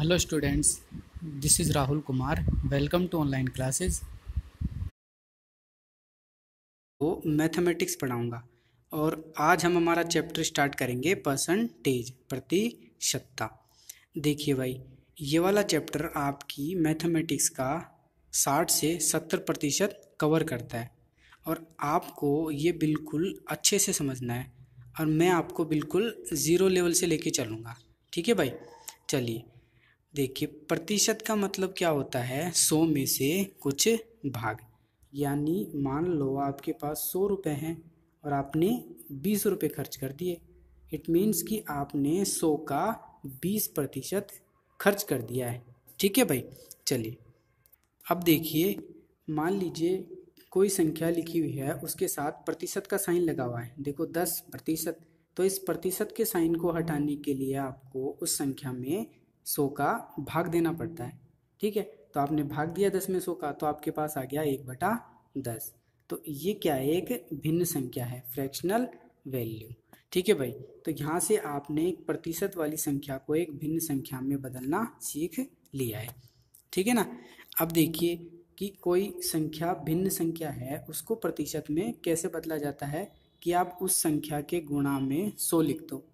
Hello students, this is Rahul Kumar. Welcome to online classes. वो mathematics पढ़ाऊंगा और आज हम हमारा चैप्टर स्टार्ट करेंगे परसेंटेज प्रतिशतता। देखिए भाई, ये वाला चैप्टर आपकी मैथमेटिक्स का 60 से 70% कवर करता है और आपको ये बिल्कुल अच्छे से समझना है और मैं आपको बिल्कुल ज़ीरो लेवल से लेके चलूँगा। ठीक है भाई, चलिए देखिए, प्रतिशत का मतलब क्या होता है? 100 में से कुछ भाग। यानी मान लो आपके पास 100 रुपये हैं और आपने 20 रुपये खर्च कर दिए। इट मीन्स कि आपने 100 का 20% खर्च कर दिया है। ठीक है भाई, चलिए अब देखिए, मान लीजिए कोई संख्या लिखी हुई है, उसके साथ प्रतिशत का साइन लगा हुआ है। देखो 10%, तो इस प्रतिशत के साइन को हटाने के लिए आपको उस संख्या में 100 का भाग देना पड़ता है। ठीक है, तो आपने भाग दिया 10 में 100 का, तो आपके पास आ गया 1/10। तो ये क्या है? एक भिन्न संख्या है, फ्रैक्शनल वैल्यू। ठीक है भाई, तो यहाँ से आपने एक प्रतिशत वाली संख्या को एक भिन्न संख्या में बदलना सीख लिया है। ठीक है ना। अब देखिए कि कोई संख्या भिन्न संख्या है, उसको प्रतिशत में कैसे बदला जाता है कि आप उस संख्या के गुणा में 100 लिख दो,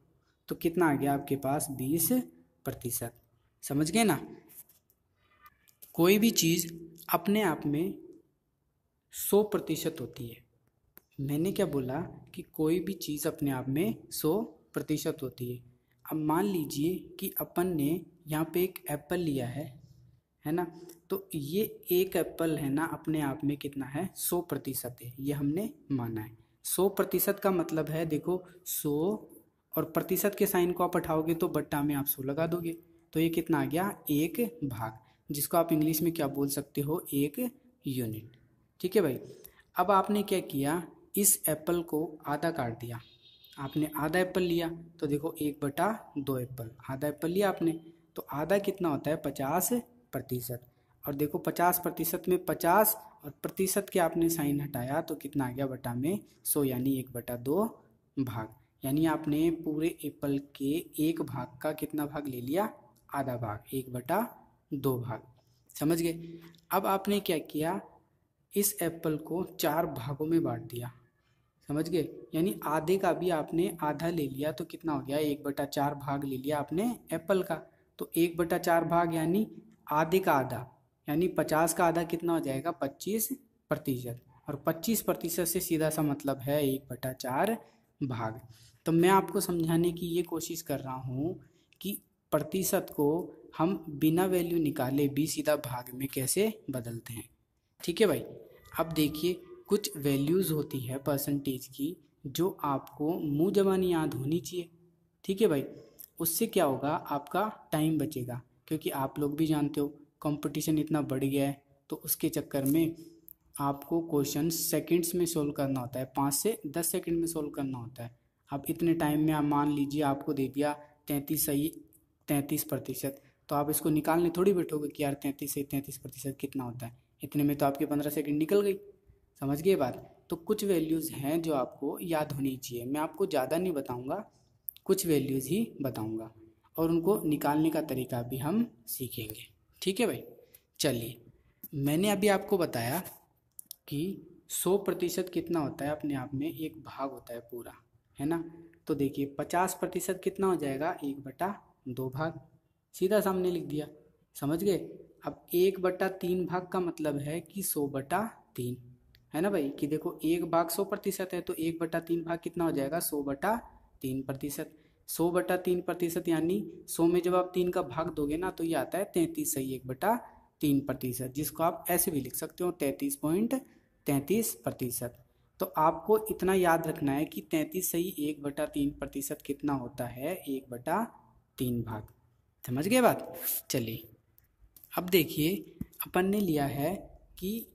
तो कितना आ गया आपके पास? 20%। समझ गए ना। कोई भी चीज़ अपने आप में 100% होती है। मैंने क्या बोला कि कोई भी चीज़ अपने आप में 100% होती है। अब मान लीजिए कि अपन ने यहाँ पे एक एप्पल लिया है ना, तो ये एक एप्पल है ना, अपने आप में कितना है? 100% है, ये हमने माना है। 100% का मतलब है, देखो 100 और प्रतिशत के साइन को आप हटाओगे तो बट्टा में आप 100 लगा दोगे, तो ये कितना आ गया? एक भाग, जिसको आप इंग्लिश में क्या बोल सकते हो? एक यूनिट। ठीक है भाई, अब आपने क्या किया? इस एप्पल को आधा काट दिया। आपने आधा एप्पल लिया, तो देखो 1/2 एप्पल, आधा एप्पल लिया आपने, तो आधा कितना होता है? 50%। और देखो 50% में 50 और प्रतिशत के आपने साइन हटाया, तो कितना आ गया? बटा में 100, यानी 1/2 भाग। यानी आपने पूरे एप्पल के एक भाग का कितना भाग ले लिया? आधा भाग, 1/2 भाग। समझ गए। अब आपने क्या किया? इस एप्पल को 4 भागों में बांट दिया। समझ गए, यानी आधे का भी आपने आधा ले लिया, तो कितना हो गया? 1/4 भाग ले लिया आपने एप्पल का, तो 1/4 भाग यानी आधे का आधा, यानी 50 का आधा कितना हो जाएगा? 25%। और 25% से सीधा सा मतलब है 1/4 भाग। तो मैं आपको समझाने की ये कोशिश कर रहा हूँ कि प्रतिशत को हम बिना वैल्यू निकाले भी सीधा भाग में कैसे बदलते हैं। ठीक है भाई, अब देखिए, कुछ वैल्यूज़ होती है परसेंटेज की जो आपको मुंह ज़बानी याद होनी चाहिए। ठीक है भाई, उससे क्या होगा? आपका टाइम बचेगा, क्योंकि आप लोग भी जानते हो कंपटीशन इतना बढ़ गया है, तो उसके चक्कर में आपको क्वेश्चन सेकंड्स में सोल्व करना होता है, 5 से 10 सेकंड में सोल्व करना होता है। अब इतने टाइम में आप मान लीजिए आपको दे दिया 33 सही 33%, तो आप इसको निकालने थोड़ी बैठोगे कि यार 33 से 33% कितना होता है। इतने में तो आपके 15 सेकंड निकल गई। समझ गए बात। तो कुछ वैल्यूज़ हैं जो आपको याद होनी चाहिए। मैं आपको ज़्यादा नहीं बताऊंगा, कुछ वैल्यूज़ ही बताऊंगा और उनको निकालने का तरीका भी हम सीखेंगे। ठीक है भाई, चलिए मैंने अभी आपको बताया कि 100% कितना होता है? अपने आप में एक भाग होता है पूरा, है ना। तो देखिए 50% कितना हो जाएगा? 1/2 भाग, सीधा सामने लिख दिया। समझ गए। अब 1/3 भाग का मतलब है कि 100/3, है ना भाई, कि देखो एक भाग 100% है, तो 1/3 भाग कितना हो जाएगा? 100/3%। 100/3% यानी 100 में जब आप 3 का भाग दोगे ना, तो ये आता है 33 सही 1/3%, जिसको आप ऐसे भी लिख सकते हो 33.33%। तो आपको इतना याद रखना है कि 33 सही 1/3% कितना होता है? 1/3 भाग। समझ गए बात। चलिए अब देखिए, अपन ने लिया है कि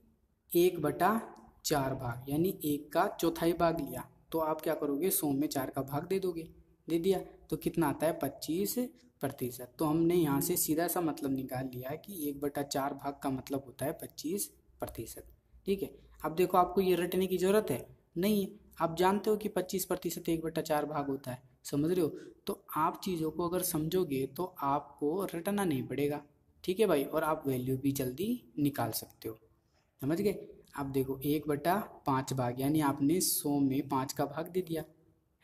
1/4 भाग, यानी 1 का चौथाई भाग लिया, तो आप क्या करोगे? 100 में 4 का भाग दे दोगे। दे दिया, तो कितना आता है? 25%। तो हमने यहाँ से सीधा सा मतलब निकाल लिया है कि 1/4 भाग का मतलब होता है 25%। ठीक है, अब देखो आपको ये रटने की ज़रूरत है नहीं है, आप जानते हो कि 25% 1/4 भाग होता है। समझ रहे हो? तो आप चीज़ों को अगर समझोगे तो आपको रटना नहीं पड़ेगा, ठीक है भाई, और आप वैल्यू भी जल्दी निकाल सकते हो। समझ गए? आप देखो 1/5 भाग, यानी आपने 100 में 5 का भाग दे दिया,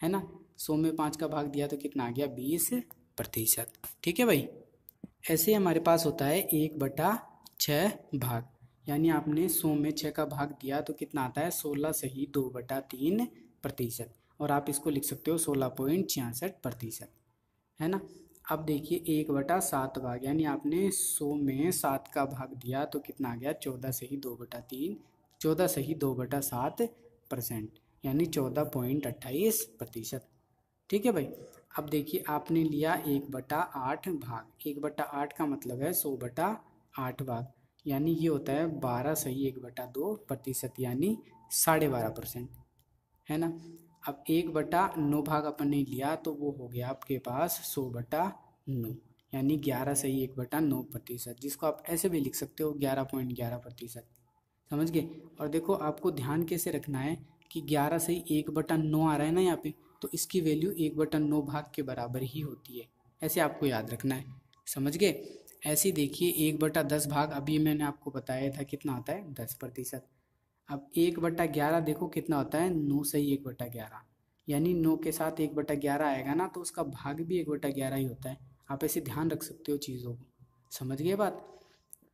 है ना? 100 में 5 का भाग दिया तो कितना आ गया? 20%। ठीक है भाई। ऐसे हमारे पास होता है 1/6 भाग, यानी आपने 100 में 6 का भाग दिया तो कितना आता है? 16 सही 2/3%। और आप इसको लिख सकते हो 16.66%, है ना? अब देखिए 1/7 भाग, यानी आपने 100 में 7 का भाग दिया तो कितना आ गया? 14 सही 2/7%, यानी 14.28%। ठीक है भाई। अब देखिए आपने लिया 1/8 भाग, 1/8 का मतलब है 100/8 भाग, यानी ये होता है 12 सही 1/2%, यानी 12.5%, है ना? अब 1/9 भाग अपन ने लिया तो वो हो गया आपके पास 100/9, यानी 11 सही 1/9%, जिसको आप ऐसे भी लिख सकते हो 11.11%। समझ गए? और देखो आपको ध्यान कैसे रखना है कि 11 सही 1/9 आ रहा है ना यहाँ पे, तो इसकी वैल्यू 1/9 भाग के बराबर ही होती है, ऐसे आपको याद रखना है। समझ गए? ऐसे देखिए 1/10 भाग, अभी मैंने आपको बताया था कितना होता है? 10%। अब 1/11 देखो कितना होता है? 9 सही 1/11, यानी 9 के साथ 1/11 आएगा ना तो उसका भाग भी 1/11 ही होता है। आप ऐसे ध्यान रख सकते हो चीज़ों को। समझ गए बात?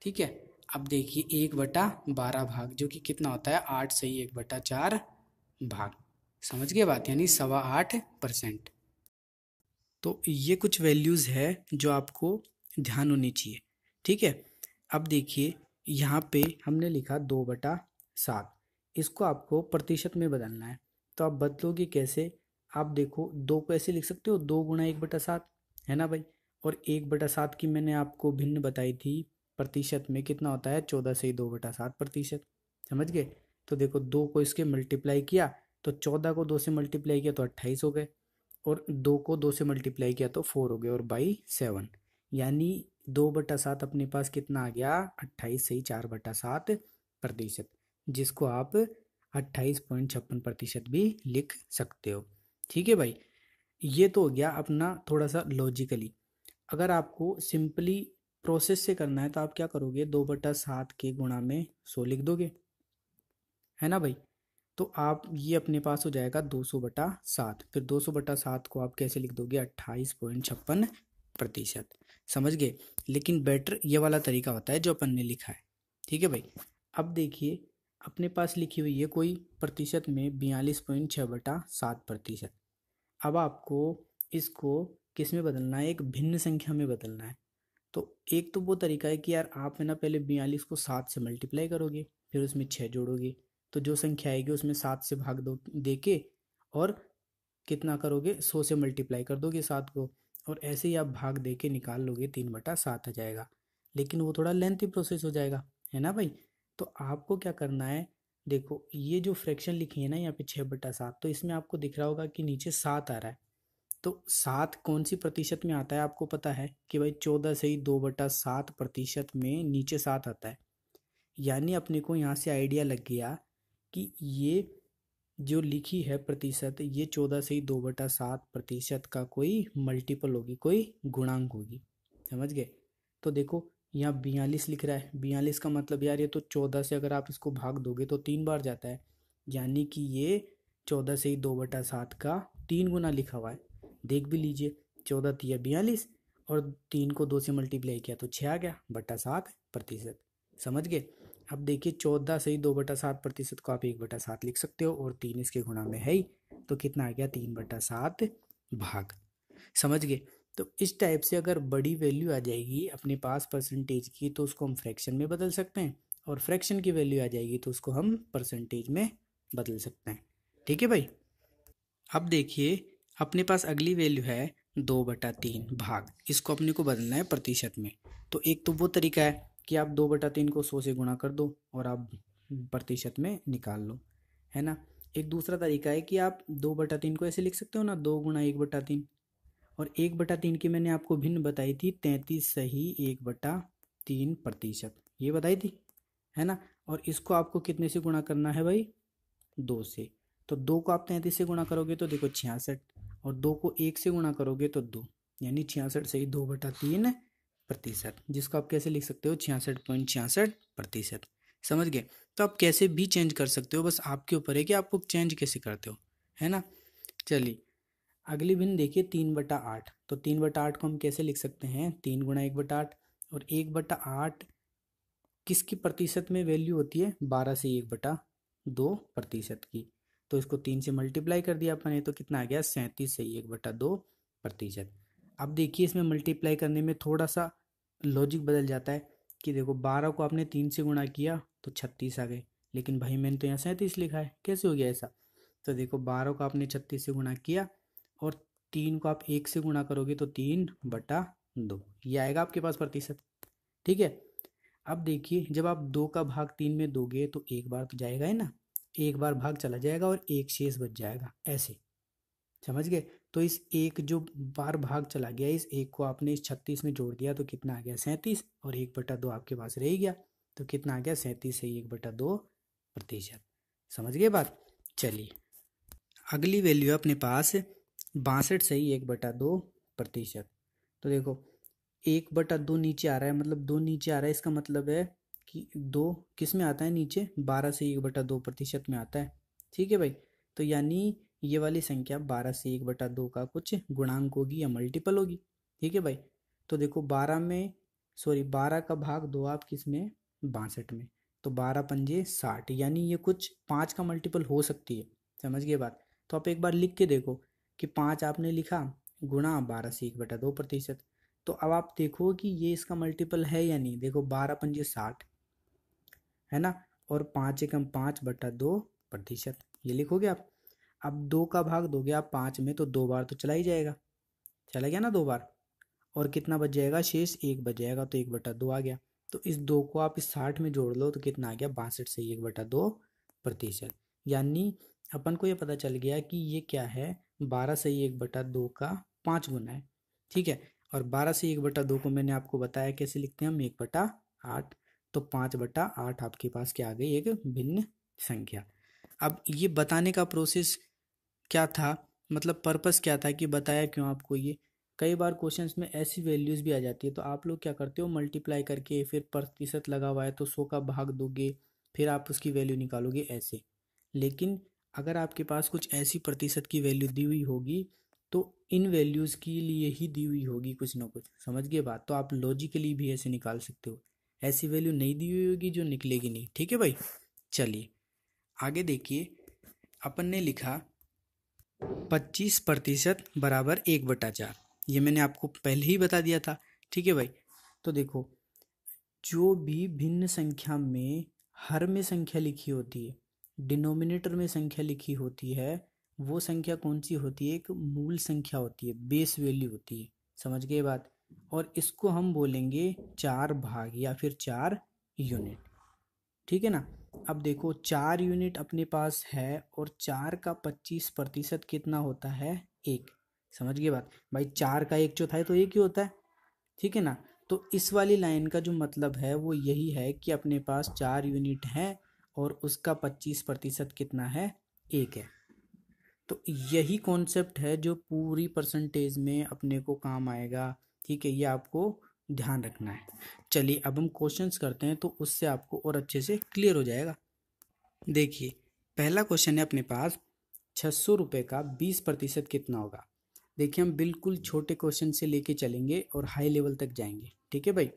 ठीक है। अब देखिए 1/12 भाग, जो कि कितना होता है? 8 सही 1/4 भाग। समझ गए बात? यानी 8.25%। तो ये कुछ वैल्यूज़ है जो आपको ध्यान होनी चाहिए। ठीक है। अब देखिए यहाँ पे हमने लिखा 2/7, इसको आपको प्रतिशत में बदलना है। तो आप बदलोगे कैसे? आप देखो 2 को ऐसे लिख सकते हो, 2 गुणा 1/7, है ना भाई? और 1/7 की मैंने आपको भिन्न बताई थी, प्रतिशत में कितना होता है? 14 से 2/7%। समझ गए? तो देखो 2 को इसके मल्टीप्लाई किया तो 14 को 2 से मल्टीप्लाई किया तो 28 हो गए, और 2 को 2 से मल्टीप्लाई किया तो 4 हो गए, और बाई 7, यानी 2/7 अपने पास कितना आ गया? 28 सही 4/7%, जिसको आप 28.56% भी लिख सकते हो। ठीक है भाई। ये तो हो गया अपना थोड़ा सा लॉजिकली। अगर आपको सिंपली प्रोसेस से करना है तो आप क्या करोगे? 2/7 के गुणा में 100 लिख दोगे, है ना भाई? तो आप ये अपने पास हो जाएगा 200/7, फिर 200/7 को आप कैसे लिख दोगे? 28.56%। समझ गए? लेकिन बेटर ये वाला तरीका होता है जो अपन ने लिखा है। ठीक है भाई। अब देखिए अपने पास लिखी हुई है कोई प्रतिशत में 42.6/7%। अब आपको इसको किस में बदलना है? एक भिन्न संख्या में बदलना है। तो एक तो वो तरीका है कि यार आप है ना पहले 42 को 7 से मल्टीप्लाई करोगे, फिर उसमें 6 जोड़ोगे, तो जो संख्या आएगी उसमें 7 से भाग दो दे के, और कितना करोगे? 100 से मल्टीप्लाई कर दोगे 7 को, और ऐसे ही आप भाग दे के निकाल लोगे, 3/7 आ जाएगा। लेकिन वो थोड़ा लेंथी प्रोसेस हो जाएगा, है ना भाई? तो आपको क्या करना है? देखो ये जो फ्रैक्शन लिखी है ना यहाँ पे 6/7, तो इसमें आपको दिख रहा होगा कि नीचे 7 आ रहा है। तो 7 कौन सी प्रतिशत में आता है? आपको पता है कि भाई 14 से ही 2/7% में नीचे 7 आता है, यानी अपने को यहाँ से आइडिया लग गया कि ये जो लिखी है प्रतिशत, ये 14 से ही 2/7% का कोई मल्टीपल होगी, कोई गुणांक होगी। समझ गए? तो देखो यहाँ 42 लिख रहा है, 42 का मतलब यार ये तो 14 से अगर आप इसको भाग दोगे तो 3 बार जाता है, यानी कि ये 14 से ही 2/7 का 3 गुना लिखा हुआ है। देख भी लीजिए, 14 तिया 42, और 3 को 2 से मल्टीप्लाई किया तो 6 आ गया, 7%। समझ गए? अब देखिए 14 से ही 2/7% को आप 1/7 लिख सकते हो, और 3 इसके गुणा में है ही, तो कितना आ गया? 3/7 भाग। समझ गए? तो इस टाइप से अगर बड़ी वैल्यू आ जाएगी अपने पास परसेंटेज की तो उसको हम फ्रैक्शन में बदल सकते हैं, और फ्रैक्शन की वैल्यू आ जाएगी तो उसको हम परसेंटेज में बदल सकते हैं। ठीक है भाई। अब देखिए अपने पास अगली वैल्यू है 2/3 भाग, इसको अपने को बदलना है प्रतिशत में। तो एक तो वो तरीका है कि आप 2/3 को 100 से गुणा कर दो और आप प्रतिशत में निकाल लो, है ना? एक दूसरा तरीका है कि आप 2/3 को ऐसे लिख सकते हो ना, 2 गुणा 1/3, और 1/3 की मैंने आपको भिन्न बताई थी 33 सही 1/3%, ये बताई थी, है ना? और इसको आपको कितने से गुणा करना है भाई? 2 से। तो 2 को आप 33 से गुणा करोगे तो देखो 66, और 2 को 1 से गुणा करोगे तो 2, यानी 66 से ही 2/3%, जिसको आप कैसे लिख सकते हो 66.66%। समझ गए? तो आप कैसे भी चेंज कर सकते हो, बस आपके ऊपर है कि आपको चेंज कैसे करते हो, है ना। चलिए अगली भिन्न देखिए 3/8। तो 3/8 को हम कैसे लिख सकते हैं, 3 गुणा 1/8, और 1/8 किसकी प्रतिशत में वैल्यू होती है, 12 से 1/2% की। तो इसको 3 से मल्टीप्लाई कर दिया अपन ने, तो कितना आ गया 37 से 1/2%। अब देखिए इसमें मल्टीप्लाई करने में थोड़ा सा लॉजिक बदल जाता है कि देखो 12 को आपने 3 से गुणा किया तो 36 आ गए, लेकिन भाई मैंने तो यहाँ 37 लिखा है, कैसे हो गया ऐसा। तो देखो 12 को आपने 36 से गुणा किया और 3 को आप 1 से गुणा करोगे तो 3/2, ये आएगा आपके पास प्रतिशत। ठीक है, अब देखिए जब आप 2 का भाग 3 में दोगे तो एक बार तो जाएगा है ना, एक बार भाग चला जाएगा और एक शेष बच जाएगा, ऐसे समझ गए। तो इस एक जो बार भाग चला गया, इस एक को आपने इस 36 में जोड़ दिया तो कितना आ गया 37, और 1/2 आपके पास रह गया, तो कितना आ गया 37 से 1/2%। समझ गए बात। चलिए अगली वैल्यू है अपने पास 62 से 1/2%। तो देखो 1/2 नीचे आ रहा है, मतलब 2 नीचे आ रहा है, इसका मतलब है कि 2 किस में आता है नीचे, 12 से 1/2% में आता है। ठीक है भाई, तो यानी ये वाली संख्या 12 से 1/2 का कुछ गुणांक होगी या मल्टीपल होगी। ठीक है भाई, तो देखो 12 का भाग 2 आप किस में, 62 में, तो 12 पंजे 60, यानी ये कुछ 5 का मल्टीपल हो सकती है। समझ गए बात। तो आप एक बार लिख के देखो कि 5 आपने लिखा गुणा 12 से 1/2%, तो अब आप देखो कि ये इसका मल्टीपल है या नहीं। देखो 12 पंजे 60 है ना, और 5 एकम 5/2%, ये लिखोगे आप। अब 2 का भाग दोगे आप 5 में तो 2 बार तो चला ही जाएगा, चला गया ना 2 बार, और कितना बच जाएगा शेष 1 बच जाएगा, तो 1/2 आ गया। तो इस 2 को आप इस 60 में जोड़ लो तो कितना आ गया 62 से 1/2%। यानी अपन को ये पता चल गया कि ये क्या है, 12 से 1/2 का 5 गुना है। ठीक है, और 12 से 1/2 को मैंने आपको बताया कैसे लिखते हैं हम, 1/8। तो 5/8 आपके पास क्या आ गई, एक भिन्न संख्या। अब ये बताने का प्रोसेस क्या था, मतलब पर्पस क्या था कि बताया क्यों आपको ये। कई बार क्वेश्चंस में ऐसी वैल्यूज भी आ जाती है, तो आप लोग क्या करते हो मल्टीप्लाई करके फिर प्रतिशत लगा हुआ है तो 100 का भाग दोगे, फिर आप उसकी वैल्यू निकालोगे ऐसे। लेकिन अगर आपके पास कुछ ऐसी प्रतिशत की वैल्यू दी हुई होगी तो इन वैल्यूज़ के लिए ही दी हुई होगी कुछ ना कुछ, समझ गए बात। तो आप लॉजिकली भी ऐसे निकाल सकते हो, ऐसी वैल्यू नहीं दी हुई होगी जो निकलेगी नहीं। ठीक है भाई, चलिए आगे देखिए। अपन ने लिखा 25% बराबर 1/4, ये मैंने आपको पहले ही बता दिया था। ठीक है भाई, तो देखो जो भी भिन्न संख्या में हर में संख्या लिखी होती है, डिनोमिनेटर में संख्या लिखी होती है, वो संख्या कौन सी होती है, एक मूल संख्या होती है, बेस वैल्यू होती है। समझ गए बात। और इसको हम बोलेंगे 4 भाग या फिर 4 यूनिट। ठीक है ना। अब देखो 4 यूनिट अपने पास है और 4 का 25% कितना होता है, 1। समझ गए बात भाई, 4 का 1/4 तो 1 ही होता है। ठीक है ना। तो इस वाली लाइन का जो मतलब है वो यही है कि अपने पास 4 यूनिट है और उसका 25% कितना है, 1 है। तो यही कॉन्सेप्ट है जो पूरी परसेंटेज में अपने को काम आएगा। ठीक है, ये आपको ध्यान रखना है। चलिए अब हम क्वेश्चंस करते हैं तो उससे आपको और अच्छे से क्लियर हो जाएगा। देखिए पहला क्वेश्चन है अपने पास, 600 रुपये का 20% कितना होगा। देखिए हम बिल्कुल छोटे क्वेश्चन से लेके चलेंगे और हाई लेवल तक जाएंगे। ठीक है भाई,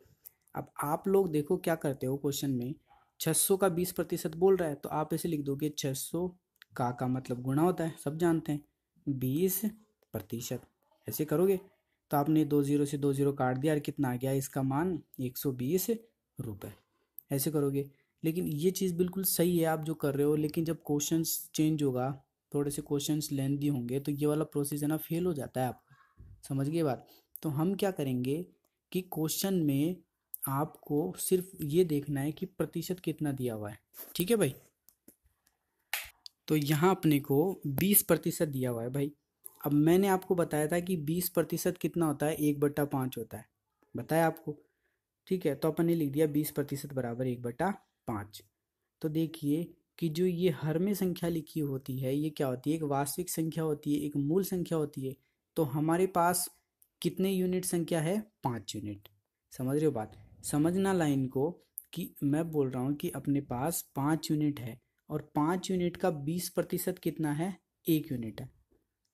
अब आप लोग देखो क्या करते हो क्वेश्चन में, 600 का 20% बोल रहा है तो आप ऐसे लिख दोगे 600 का मतलब गुणा होता है, सब जानते हैं, 20%, ऐसे करोगे तो आपने 2 0 से 2 0 काट दिया और कितना आ गया इसका मान, 120 रुपये, ऐसे करोगे। लेकिन ये चीज़ बिल्कुल सही है आप जो कर रहे हो, लेकिन जब क्वेश्चंस चेंज होगा, थोड़े से क्वेश्चंस लेंथी होंगे तो ये वाला प्रोसेस है ना फेल हो जाता है आपका। समझ गए बात। तो हम क्या करेंगे कि क्वेश्चन में आपको सिर्फ ये देखना है कि प्रतिशत कितना दिया हुआ है। ठीक है भाई, तो यहाँ अपने को 20% दिया हुआ है भाई। अब मैंने आपको बताया था कि 20% कितना होता है, 1/5 होता है, बताया आपको। ठीक है, तो अपन ने लिख दिया 20% बराबर 1/5। तो देखिए कि जो ये हर में संख्या लिखी होती है ये क्या होती है, एक वास्तविक संख्या होती है, एक मूल संख्या होती है। तो हमारे पास कितने यूनिट संख्या है, 5 यूनिट। समझ रहे हो बात, समझना लाइन को, कि मैं बोल रहा हूँ कि अपने पास 5 यूनिट है और 5 यूनिट का 20% कितना है, 1 यूनिट है।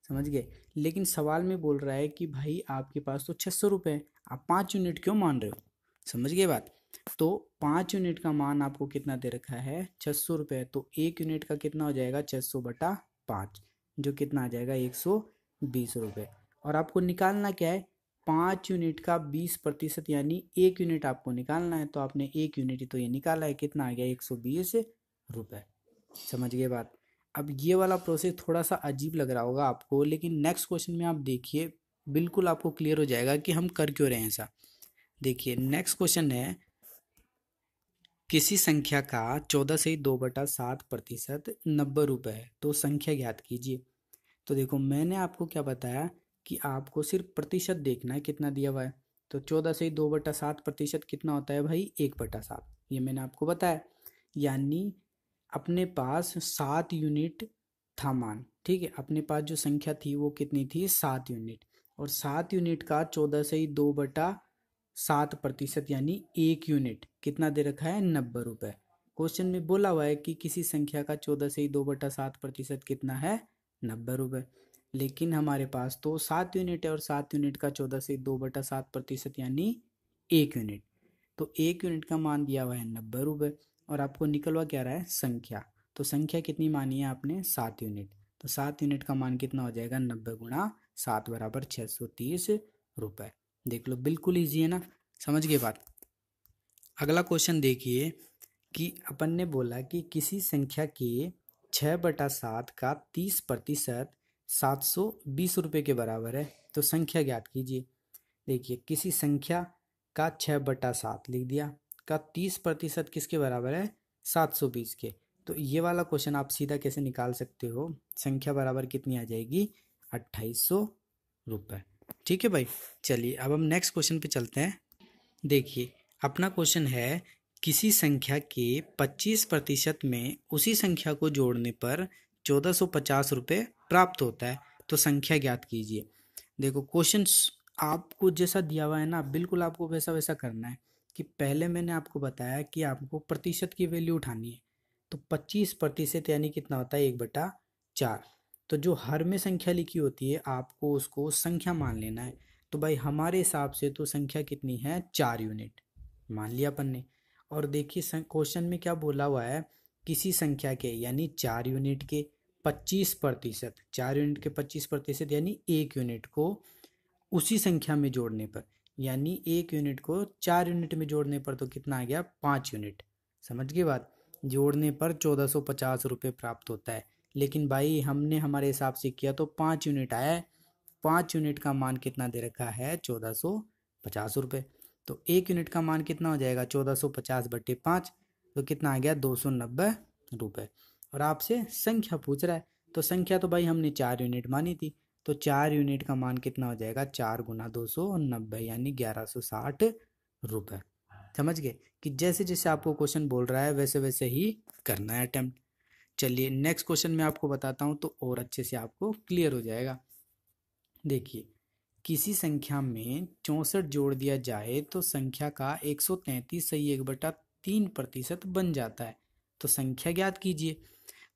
समझ गए। लेकिन सवाल में बोल रहा है कि भाई आपके पास तो 600 रुपये, आप 5 यूनिट क्यों मान रहे हो। समझ गए बात। तो 5 यूनिट का मान आपको कितना दे रखा है, 600 रुपये। तो 1 यूनिट का कितना हो जाएगा, 600/5, जो कितना आ जाएगा, 120 रुपये। और आपको निकालना क्या है, 5 यूनिट का 20% यानी 1 यूनिट आपको निकालना है। तो आपने 1 यूनिट तो ये निकाला है, कितना आ गया, 120 रुपये। समझ गए बात। अब ये वाला प्रोसेस थोड़ा सा अजीब लग रहा होगा आपको, लेकिन नेक्स्ट क्वेश्चन में आप देखिए बिल्कुल आपको क्लियर हो जाएगा कि हम कर क्यों रहे हैं ऐसा। देखिए नेक्स्ट क्वेश्चन है, किसी संख्या का 14/2/7% 90 रुपये है, तो संख्या ज्ञात कीजिए। तो देखो मैंने आपको क्या बताया कि आपको सिर्फ प्रतिशत देखना है कितना दिया हुआ है। तो 14/2/7% कितना होता है भाई, 1/7, ये मैंने आपको बताया। यानी अपने पास 7 यूनिट था मान, ठीक है, अपने पास जो संख्या थी वो कितनी थी, 7 यूनिट। और 7 यूनिट का 14/2/7% यानी 1 यूनिट कितना दे रखा है, 90 रुपये। क्वेश्चन में बोला हुआ है कि किसी संख्या का 14/2/7% कितना है, 90 रुपये। लेकिन हमारे पास तो 7 यूनिट है और 7 यूनिट का 14/2/7% यानी 1 यूनिट। तो 1 यूनिट का मान दिया हुआ है 90 रुपये और आपको निकलवा क्या रहा है, संख्या। तो संख्या कितनी मानी है आपने, 7 यूनिट। तो 7 यूनिट का मान कितना हो जाएगा, 90 × 7 = 630 रुपये। देख लो बिल्कुल ईजी है ना, समझ गए बात। अगला क्वेश्चन देखिए कि अपन ने बोला कि किसी संख्या के 6/7 का 30% 720 रुपये के बराबर है, तो संख्या ज्ञात कीजिए। देखिए किसी संख्या का 6/7 लिख दिया, का 30% किसके बराबर है, 720 के। तो ये वाला क्वेश्चन आप सीधा कैसे निकाल सकते हो, संख्या बराबर कितनी आ जाएगी, 2800 रुपये। ठीक है भाई। चलिए अब हम नेक्स्ट क्वेश्चन पे चलते हैं। देखिए अपना क्वेश्चन है, किसी संख्या के 25% में उसी संख्या को जोड़ने पर 1450 रुपये प्राप्त होता है, तो संख्या ज्ञात कीजिए। देखो क्वेश्चन आपको जैसा दिया हुआ है ना, बिल्कुल आपको वैसा वैसा करना है। कि पहले मैंने आपको बताया कि आपको प्रतिशत की वैल्यू उठानी है। तो 25% यानी कितना होता है, 1/4। तो जो हर में संख्या लिखी होती है आपको उसको संख्या मान लेना है। तो भाई हमारे हिसाब से तो संख्या कितनी है, 4 यूनिट मान लिया अपन ने। और देखिए क्वेश्चन में क्या बोला हुआ है, किसी संख्या के यानी 4 यूनिट के 25%, 4 यूनिट के 25% यानी 1 यूनिट को उसी संख्या में जोड़ने पर, यानी 1 यूनिट को 4 यूनिट में जोड़ने पर तो कितना आ गया, 5 यूनिट। समझ गए बात। जोड़ने पर 1450 रुपये प्राप्त होता है। लेकिन भाई हमने हमारे हिसाब से किया तो 5 यूनिट आया है। 5 यूनिट का मान कितना दे रखा है, 1450 रुपये। तो 1 यूनिट का मान कितना हो जाएगा, 1450/5, तो कितना आ गया, 290 रुपये। और आपसे संख्या पूछ रहा है, तो संख्या तो भाई हमने 4 यूनिट मानी थी। तो 4 यूनिट का मान कितना हो जाएगा, 4 × 290 यानी 1160 रुपये। समझ गए कि जैसे जैसे आपको क्वेश्चन बोल रहा है वैसे वैसे ही करना है अटेम्प्ट। चलिए नेक्स्ट क्वेश्चन मैं आपको बताता हूँ तो और अच्छे से आपको क्लियर हो जाएगा। देखिए किसी संख्या में 64 जोड़ दिया जाए तो संख्या का 133 सही 1/3% बन जाता है, तो संख्या ज्ञात कीजिए।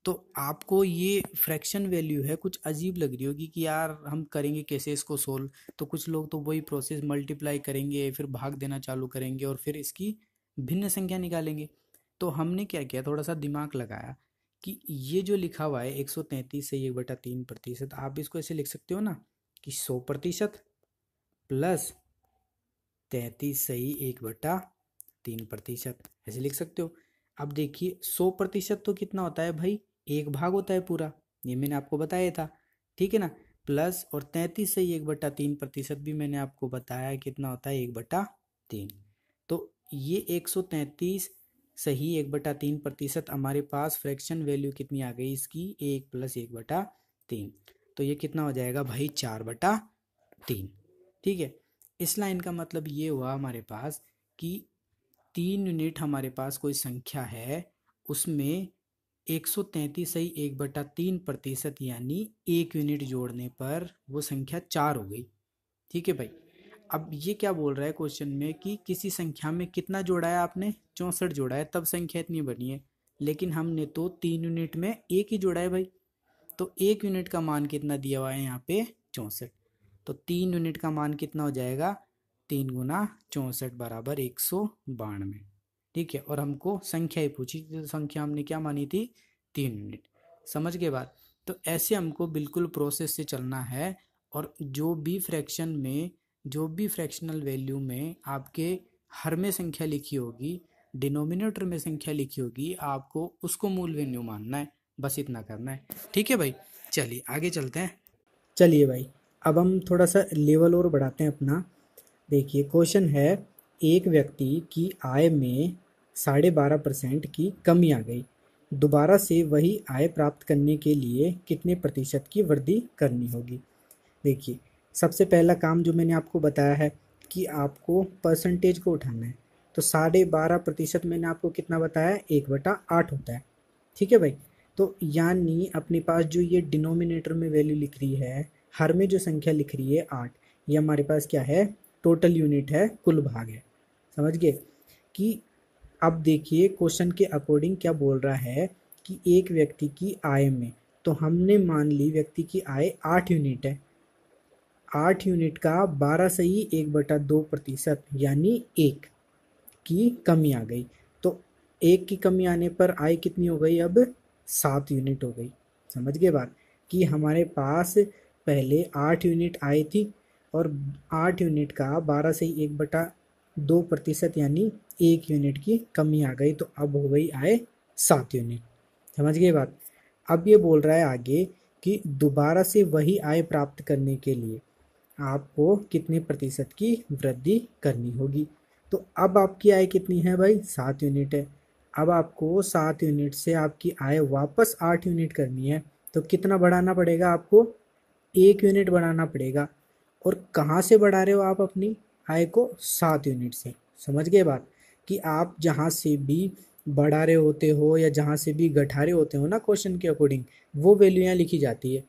तो आपको ये फ्रैक्शन वैल्यू है कुछ अजीब लग रही होगी कि यार हम करेंगे कैसे इसको सोल्व। तो कुछ लोग तो वही प्रोसेस मल्टीप्लाई करेंगे, फिर भाग देना चालू करेंगे और फिर इसकी भिन्न संख्या निकालेंगे। तो हमने क्या किया, थोड़ा सा दिमाग लगाया कि ये जो लिखा हुआ है 133 से 1/3%, आप इसको ऐसे लिख सकते हो ना कि 100% प्लस 33 सही 1/3%, ऐसे लिख सकते हो। अब देखिए 100% तो कितना होता है भाई, 1 भाग होता है पूरा, ये मैंने आपको बताया था, ठीक है ना। प्लस और 33 सही 1/3% भी मैंने आपको बताया कितना होता है, 1/3। तो ये 133 सही 1/3% हमारे पास फ्रैक्शन वैल्यू कितनी आ गई इसकी, 1 + 1/3। तो ये कितना हो जाएगा भाई, 4/3। ठीक है। इस लाइन का मतलब ये हुआ हमारे पास कि 3 यूनिट हमारे पास कोई संख्या है, उसमें 133 सही 1/3% यानी 1 यूनिट जोड़ने पर वो संख्या 4 हो गई। ठीक है भाई। अब ये क्या बोल रहा है क्वेश्चन में कि किसी संख्या में कितना जोड़ा है आपने, 64 जोड़ा है, तब संख्या इतनी बनी है। लेकिन हमने तो 3 यूनिट में एक ही जोड़ा है भाई, तो 1 यूनिट का मान कितना दिया हुआ है यहाँ पे 64। तो 3 यूनिट का मान कितना हो जाएगा, 3 × 64 बराबर 192। ठीक है, और हमको संख्या ही पूछी थी, तो संख्या हमने क्या मानी थी, 3 यूनिट। समझ गए बात। तो ऐसे हमको बिल्कुल प्रोसेस से चलना है, और जो भी फ्रैक्शन में, जो भी फ्रैक्शनल वैल्यू में आपके हर में संख्या लिखी होगी, डिनोमिनेटर में संख्या लिखी होगी, आपको उसको मूल वैल्यू मानना है, बस इतना करना है। ठीक है भाई, चलिए आगे चलते हैं। चलिए भाई, अब हम थोड़ा सा लेवल और बढ़ाते हैं अपना। देखिए क्वेश्चन है, एक व्यक्ति की आय में 12.5% की कमी आ गई, दोबारा से वही आय प्राप्त करने के लिए कितने प्रतिशत की वृद्धि करनी होगी। देखिए सबसे पहला काम जो मैंने आपको बताया है कि आपको परसेंटेज को उठाना है, तो 12.5% मैंने आपको कितना बताया, 1/8 होता है। ठीक है भाई। तो यानी अपने पास जो ये डिनोमिनेटर में वैल्यू लिख रही है, हर में जो संख्या लिख रही है 8, ये हमारे पास क्या है, टोटल यूनिट है, कुल भाग है। समझ गए कि अब देखिए क्वेश्चन के अकॉर्डिंग क्या बोल रहा है कि एक व्यक्ति की आय में, तो हमने मान ली व्यक्ति की आय 8 यूनिट है, 8 यूनिट का 12 सही 1/2% यानी 1 की कमी आ गई। तो 1 की कमी आने पर आय कितनी हो गई, अब 7 यूनिट हो गई। समझ गए बात कि हमारे पास पहले 8 यूनिट आई थी, और 8 यूनिट का 12 से 1/2% यानी 1 यूनिट की कमी आ गई, तो अब हो गई आय 7 यूनिट। समझ गए बात। अब ये बोल रहा है आगे कि दोबारा से वही आय प्राप्त करने के लिए आपको कितने प्रतिशत की वृद्धि करनी होगी। तो अब आपकी आय कितनी है भाई, 7 यूनिट है। अब आपको 7 यूनिट से आपकी आय वापस 8 यूनिट करनी है, तो कितना बढ़ाना पड़ेगा आपको, 1 यूनिट बढ़ाना पड़ेगा। और कहाँ से बढ़ा रहे हो आप अपनी आय को, 7 यूनिट से। समझ गए बात कि आप जहाँ से भी बढ़ा रहे होते हो या जहाँ से भी घटा रहे होते हो ना क्वेश्चन के अकॉर्डिंग, वो वैल्यू यहाँ लिखी जाती है।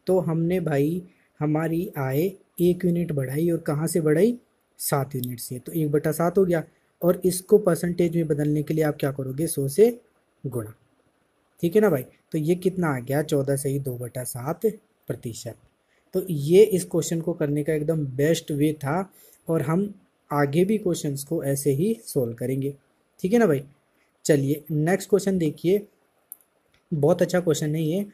तो हमने भाई हमारी आय 1 यूनिट बढ़ाई, और कहाँ से बढ़ाई, 7 यूनिट से, तो 1/7 हो गया। और इसको परसेंटेज में बदलने के लिए आप क्या करोगे, 100 से गुणा। ठीक है ना भाई। तो ये कितना आ गया, 14 सही 2/7%। तो ये इस क्वेश्चन को करने का एकदम बेस्ट वे था, और हम आगे भी क्वेश्चंस को ऐसे ही सोल्व करेंगे। ठीक है ना भाई। चलिए नेक्स्ट क्वेश्चन देखिए, बहुत अच्छा क्वेश्चन है ये।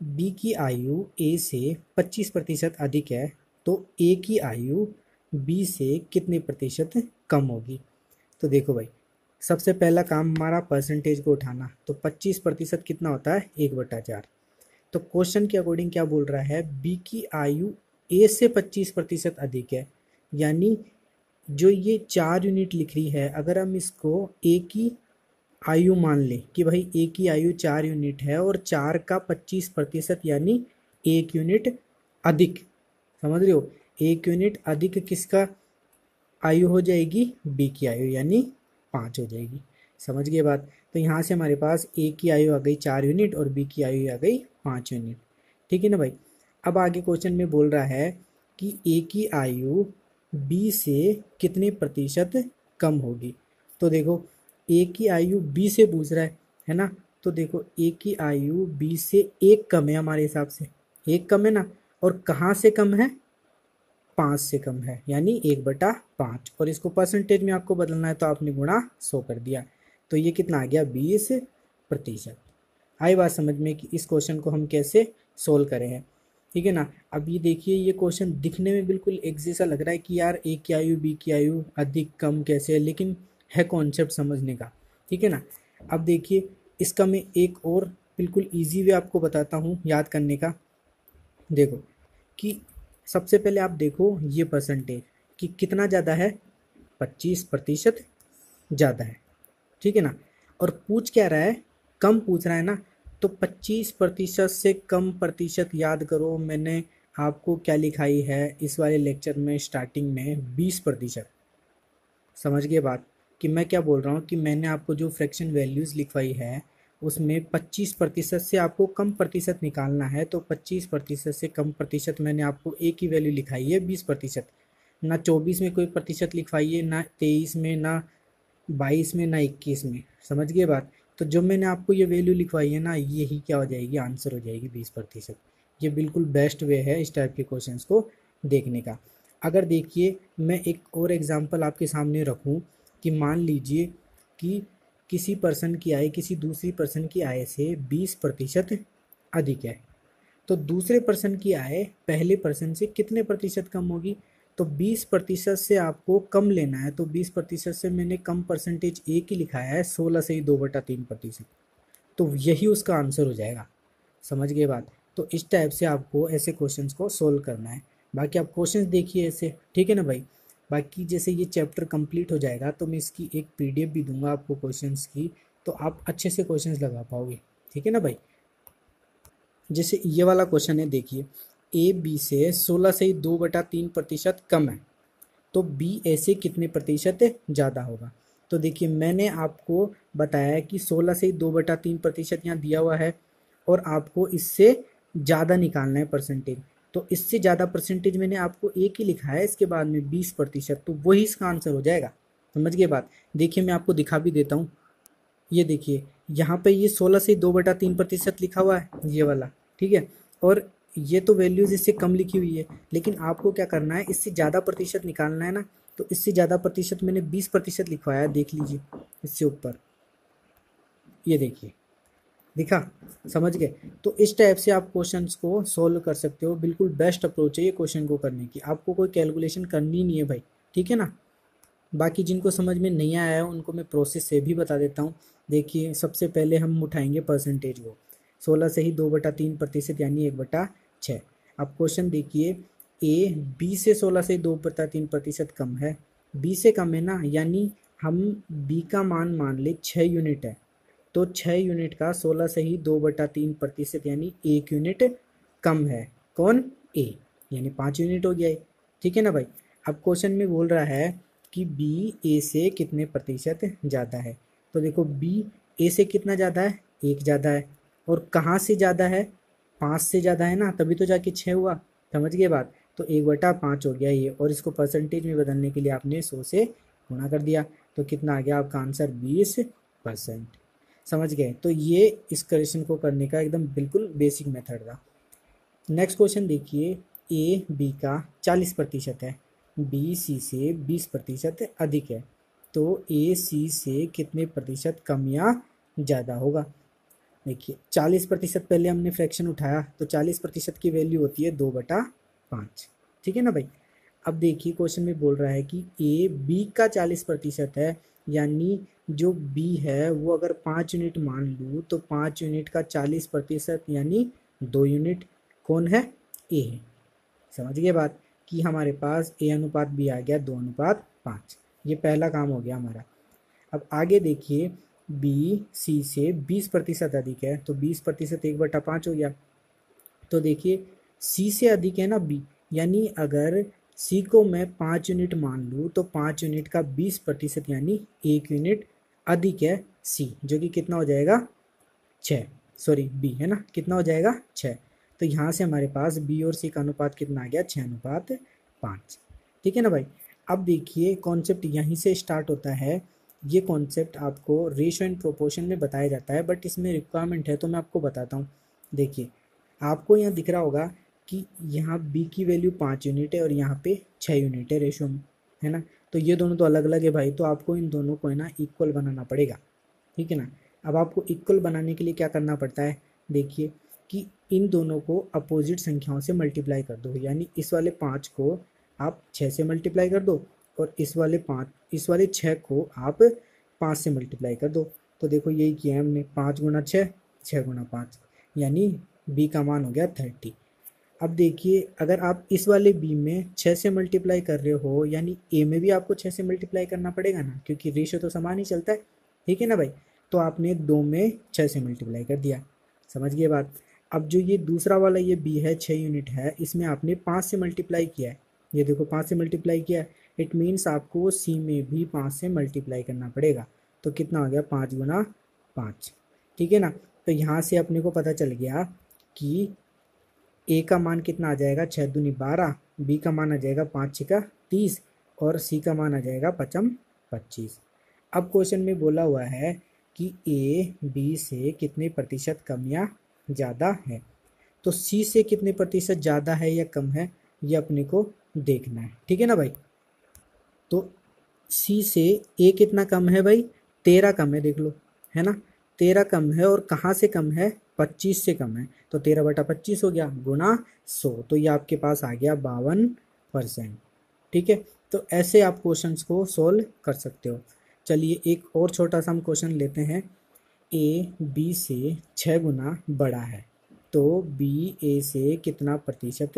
बी की आयु ए से 25% अधिक है, तो ए की आयु बी से कितने प्रतिशत कम होगी। तो देखो भाई, सबसे पहला काम हमारा परसेंटेज को उठाना, तो 25% कितना होता है, 1/4। तो क्वेश्चन के अकॉर्डिंग क्या बोल रहा है, बी की आयु ए से 25% अधिक है, यानी जो ये 4 यूनिट लिख रही है, अगर हम इसको ए की आयु मान ले कि भाई ए की आयु 4 यूनिट है, और 4 का 25% यानी 1 यूनिट अधिक। समझ रहे हो, 1 यूनिट अधिक किसका आयु हो जाएगी, बी की आयु, यानी 5 हो जाएगी। समझ गए बात। तो यहाँ से हमारे पास ए की आयु आ गई 4 यूनिट, और बी की आयु आ गई 5 यूनिट। ठीक है ना भाई। अब आगे क्वेश्चन में बोल रहा है कि ए की आयु बी से कितने प्रतिशत कम होगी। तो देखो ए की आयु बी से पूछ रहा है ना। तो देखो ए की आयु बी से 1 कम है, हमारे हिसाब से 1 कम है ना। और कहाँ से कम है, 5 से कम है, यानी 1/5। और इसको परसेंटेज में आपको बदलना है, तो आपने गुणा 100 कर दिया, तो ये कितना आ गया, 20%। आई बात समझ में कि इस क्वेश्चन को हम कैसे सोल्व करें हैं। ठीक है ना। अब ये देखिए, ये क्वेश्चन दिखने में बिल्कुल एक जैसा लग रहा है कि यार ए की आयु बी की आयु अधिक कम कैसे है, लेकिन है कॉन्सेप्ट समझने का। ठीक है ना। अब देखिए, इसका मैं एक और बिल्कुल ईजी वे आपको बताता हूँ याद करने का। देखो कि सबसे पहले आप देखो ये परसेंटेज कि कितना ज़्यादा है, 25% ज़्यादा है। ठीक है ना। और पूछ क्या रहा है, कम पूछ रहा है ना। तो 25% से कम प्रतिशत याद करो, मैंने आपको क्या लिखाई है इस वाले लेक्चर में स्टार्टिंग में, 20%। समझ गए बात कि मैं क्या बोल रहा हूँ कि मैंने आपको जो फ्रैक्शन वैल्यूज़ लिखवाई है उसमें 25% से आपको कम प्रतिशत निकालना है, तो 25% से कम प्रतिशत मैंने आपको एक ही वैल्यू लिखाई है 20%। ना 24 में कोई प्रतिशत लिखवाइए, ना 23 में, ना 22 में, ना 21 में। समझ गए बात? तो जो मैंने आपको ये वैल्यू लिखवाई है ना, यही क्या हो जाएगी, आंसर हो जाएगी 20%। ये बिल्कुल बेस्ट वे है इस टाइप के क्वेश्चंस को देखने का। अगर देखिए मैं एक और एग्जांपल आपके सामने रखूं कि मान लीजिए कि किसी पर्सन की आय किसी दूसरी पर्सन की आय से 20% अधिक है, तो दूसरे पर्सन की आय पहले पर्सन से कितने प्रतिशत कम होगी? तो 20% से आपको कम लेना है, तो 20% से मैंने कम परसेंटेज एक ही लिखाया है, 16 से ही 2/3%। तो यही उसका आंसर हो जाएगा। समझ गए बात? तो इस टाइप से आपको ऐसे क्वेश्चंस को सोल्व करना है। बाकी आप क्वेश्चंस देखिए ऐसे, ठीक है ना भाई? बाकी जैसे ये चैप्टर कंप्लीट हो जाएगा तो मैं इसकी एक पीडीएफ भी दूंगा आपको क्वेश्चंस की, तो आप अच्छे से क्वेश्चंस लगा पाओगे। ठीक है ना भाई? जैसे ये वाला क्वेश्चन है, देखिए ए बी से 16 से ही 2/3% कम है, तो बी ए से कितने प्रतिशत ज़्यादा होगा? तो देखिए मैंने आपको बताया कि 16 से ही 2/3% यहाँ दिया हुआ है, और आपको इससे ज़्यादा निकालना है परसेंटेज। तो इससे ज़्यादा परसेंटेज मैंने आपको एक ही लिखा है, इसके बाद में 20%, तो वही इसका आंसर हो जाएगा। समझ गए बात? देखिए मैं आपको दिखा भी देता हूँ। ये देखिए यहाँ पे ये 16 से 2/3% लिखा हुआ है, ये वाला, ठीक है। और ये तो वैल्यूज इससे कम लिखी हुई है, लेकिन आपको क्या करना है, इससे ज़्यादा प्रतिशत निकालना है ना। तो इससे ज़्यादा प्रतिशत मैंने 20% लिखवाया है, देख लीजिए इससे ऊपर, ये देखिए, दिखा? समझ गए? तो इस टाइप से आप क्वेश्चंस को सोल्व कर सकते हो। बिल्कुल बेस्ट अप्रोच है ये क्वेश्चन को करने की, आपको कोई कैलकुलेशन करनी नहीं है भाई, ठीक है ना। बाकी जिनको समझ में नहीं आया है उनको मैं प्रोसेस से भी बता देता हूँ। देखिए सबसे पहले हम उठाएंगे परसेंटेज को, 16 से ही 2/3% यानी 1/6। अब क्वेश्चन देखिए, ए बी से 16 से 2/3% कम है, बी से कम है ना, यानी हम बी का मान ले 6 यूनिट है, तो 6 यूनिट का 16 से ही 2/3% यानी 1 यूनिट कम है। कौन? ए, यानी 5 यूनिट हो गया है। ठीक है ना भाई? अब क्वेश्चन में बोल रहा है कि बी ए से कितने प्रतिशत ज़्यादा है। तो देखो बी ए से कितना ज़्यादा है, 1 ज़्यादा है। और कहाँ से ज़्यादा है? 5 से ज़्यादा है ना, तभी तो जाके 6 हुआ। समझ गए बात? तो 1/5 हो गया ये, और इसको परसेंटेज में बदलने के लिए आपने 100 से गुणा कर दिया, तो कितना आ गया आपका आंसर? 20%। समझ गए? तो ये इस क्वेश्चन को करने का एकदम बिल्कुल बेसिक मेथड था। नेक्स्ट क्वेश्चन देखिए, ए बी का 40% है, बी सी से 20% अधिक है, तो ए सी से कितने प्रतिशत कम या ज़्यादा होगा? देखिए 40% पहले हमने फ्रैक्शन उठाया, तो 40% की वैल्यू होती है 2/5। ठीक है ना भाई? अब देखिए क्वेश्चन में बोल रहा है कि ए बी का 40% है, यानी जो बी है वो अगर 5 यूनिट मान लूँ, तो 5 यूनिट का 40% यानी 2 यूनिट। कौन है? ए है। समझ गए बात? कि हमारे पास ए अनुपात बी आ गया 2/5। ये पहला काम हो गया हमारा। अब आगे देखिए, बी सी से 20% अधिक है, तो 20% 1/5 हो गया। तो देखिए सी से अधिक है ना बी, यानी अगर सी को मैं 5 यूनिट मान लूँ, तो 5 यूनिट का 20% यानी 1 यूनिट अधिक है सी, जो कि कितना हो जाएगा? 6। सॉरी बी है ना, कितना हो जाएगा? 6। तो यहाँ से हमारे पास बी और सी का अनुपात कितना आ गया? 6:5। ठीक है ना भाई? अब देखिए कॉन्सेप्ट यहीं से स्टार्ट होता है। ये कॉन्सेप्ट आपको रेशियो एंड प्रोपोर्शन में बताया जाता है, बट इसमें रिक्वायरमेंट है तो मैं आपको बताता हूँ। देखिए आपको यहाँ दिख रहा होगा कि यहाँ बी की वैल्यू 5 यूनिट है और यहाँ पे 6 यूनिट है रेशियो में, है ना। तो ये दोनों तो अलग अलग है भाई, तो आपको इन दोनों को है ना इक्वल बनाना पड़ेगा। ठीक है ना। अब आपको इक्वल बनाने के लिए क्या करना पड़ता है? देखिए कि इन दोनों को अपोजिट संख्याओं से मल्टीप्लाई कर दो, यानी इस वाले 5 को आप 6 से मल्टीप्लाई कर दो, और इस वाले 6 को आप 5 से मल्टीप्लाई कर दो। तो देखो यही किया है हमने, 5 गुना 6, 6 गुना 5, यानी बी का मान हो गया 30। अब देखिए अगर आप इस वाले बी में 6 से मल्टीप्लाई कर रहे हो, यानी ए में भी आपको 6 से मल्टीप्लाई करना पड़ेगा ना, क्योंकि रेशियो तो समान ही चलता है। ठीक है ना भाई? तो आपने 2 में 6 से मल्टीप्लाई कर दिया। समझ गए बात? अब जो ये दूसरा वाला ये बी है 6 यूनिट है, इसमें आपने 5 से मल्टीप्लाई किया है। ये देखो 5 से मल्टीप्लाई किया है, इट मीन्स आपको सी में भी 5 से मल्टीप्लाई करना पड़ेगा। तो कितना हो गया? 5 गुना 5, ठीक है ना। तो यहाँ से अपने को पता चल गया कि ए का मान कितना आ जाएगा, 6 दूनी 12, बी का मान आ जाएगा 5 6 30 और सी का मान आ जाएगा 5 25। अब क्वेश्चन में बोला हुआ है कि ए बी से कितने प्रतिशत कम या ज़्यादा है। तो सी से कितने प्रतिशत ज़्यादा है या कम है ये अपने को देखना है, ठीक है ना भाई। तो सी से ए कितना कम है भाई, 13 कम है, देख लो, है ना। 13 कम है और कहाँ से कम है, 25 से कम है। तो 13/25 हो गया गुणा 100, तो ये आपके पास आ गया 52%। ठीक है, तो ऐसे आप क्वेश्चंस को सोल्व कर सकते हो। चलिए एक और छोटा सा हम क्वेश्चन लेते हैं। ए बी से 6 गुना बड़ा है, तो बी ए से कितना प्रतिशत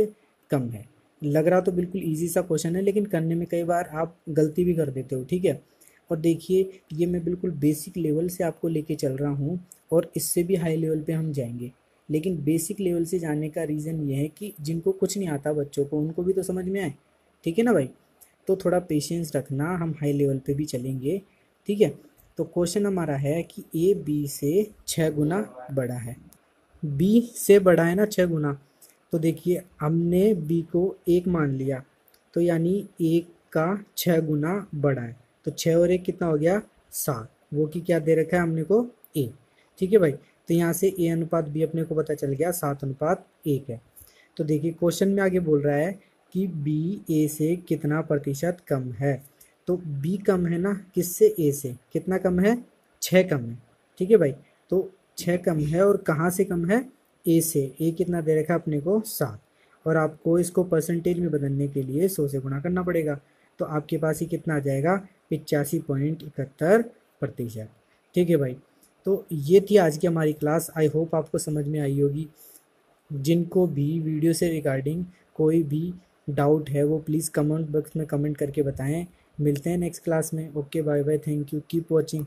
कम है। लग रहा तो बिल्कुल इजी सा क्वेश्चन है, लेकिन करने में कई बार आप गलती भी कर देते हो, ठीक है। और देखिए ये मैं बिल्कुल बेसिक लेवल से आपको लेके चल रहा हूँ और इससे भी हाई लेवल पे हम जाएंगे, लेकिन बेसिक लेवल से जाने का रीज़न ये है कि जिनको कुछ नहीं आता बच्चों को, उनको भी तो समझ में आए, ठीक है ना भाई। तो थोड़ा पेशेंस रखना, हम हाई लेवल पे भी चलेंगे, ठीक है। तो क्वेश्चन हमारा है कि ए बी से 6 गुना बड़ा है, बी से बड़ा है ना 6 गुना। तो देखिए हमने बी को 1 मान लिया, तो यानी 1 का 6 गुना बड़ा है। तो 6 और 1 कितना हो गया, 7, वो कि क्या दे रखा है हमने को, ए। ठीक है भाई, तो यहाँ से ए अनुपात बी अपने को पता चल गया 7:1 है। तो देखिए क्वेश्चन में आगे बोल रहा है कि बी ए से कितना प्रतिशत कम है। तो बी कम है ना किससे, ए से, कितना कम है, 6 कम है। ठीक है भाई, तो 6 कम है और कहाँ से कम है, ए से। ए कितना दे रखा है अपने को, 7, और आपको इसको परसेंटेज में बदलने के लिए 100 से गुणा करना पड़ेगा। तो आपके पास ही कितना आ जाएगा, 85.71%। ठीक है भाई, तो ये थी आज की हमारी क्लास। आई होप आपको समझ में आई होगी। जिनको भी वीडियो से रिगार्डिंग कोई भी डाउट है वो प्लीज़ कमेंट बॉक्स में कमेंट करके बताएं। मिलते हैं नेक्स्ट क्लास में। Okay, bye bye, thank you, keep watching.